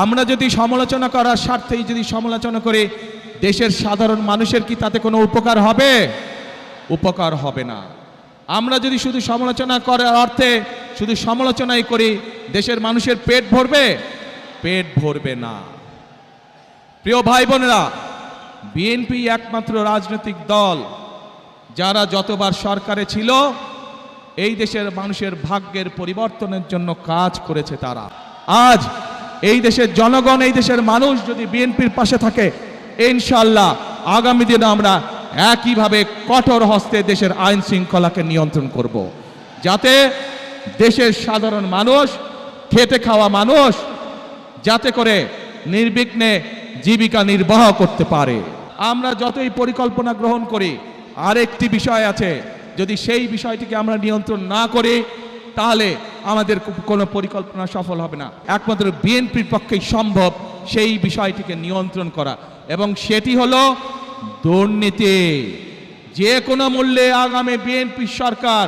আমরা যদি সমালোচনা করার স্বার্থেই যদি সমালোচনা করি, দেশের সাধারণ মানুষের কি তাতে কোনো উপকার হবে? উপকার হবে না। আমরা যদি শুধু সমালোচনা করার অর্থে শুধু সমালোচনাই করি, দেশের মানুষের পেট ভরবে? পেট ভরবে না। প্রিয় ভাই বোনেরা, বিএনপি একমাত্র রাজনৈতিক দল যারা যতবার সরকারে ছিল এই দেশের মানুষের ভাগ্যের পরিবর্তনের জন্য কাজ করেছে। তারা আজ এই দেশের জনগণ, এই দেশের মানুষ যদি বিএনপির পাশে থাকে, ইনশাআল্লাহ আগামী দিনে আমরা একইভাবে কঠোর হস্তে দেশের আইন শৃঙ্খলাকে নিয়ন্ত্রণ করব, যাতে দেশের সাধারণ মানুষ, খেটে খাওয়া মানুষ যাতে করে নির্বিঘ্নে জীবিকা নির্বাহ করতে পারে। আমরা যতই পরিকল্পনা গ্রহণ করি, আরেকটি বিষয় আছে, যদি সেই বিষয়টিকে আমরা নিয়ন্ত্রণ না করি তাহলে আমাদের কোনো পরিকল্পনা সফল হবে না। একমাত্র বিএনপির পক্ষেই সম্ভব সেই বিষয়টিকে নিয়ন্ত্রণ করা, এবং সেটি হলো দুর্নীতি। যে কোনো মূল্যে আগামী বিএনপি সরকার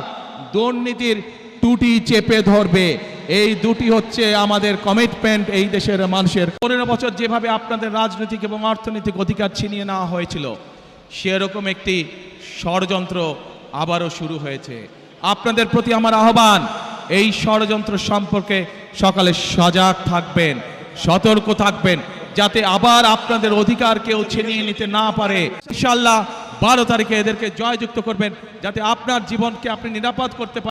দুর্নীতির টুটি চেপে ধরবে। এই দুটি হচ্ছে আমাদের কমিটমেন্ট এই দেশের মানুষের। 15 বছর যেভাবে আপনাদের রাজনৈতিক এবং অর্থনৈতিক অধিকার ছিনিয়ে নেওয়া হয়েছিল, সেরকম একটি ষড়যন্ত্র আবারও শুরু হয়েছে। আপনাদের প্রতি আমার আহ্বান, এই ষড়যন্ত্র সম্পর্কে সকালে সজাগ থাকবেন, সতর্ক থাকবেন, যাতে আবার আপনাদের অধিকার কেউ ছিনিয়ে নিতে না পারে। ইনশাআল্লাহ 12 তারিখে এদেরকে জয়যুক্ত করবেন, যাতে আপনার জীবনকে আপনি নিরাপদ করতে পারেন।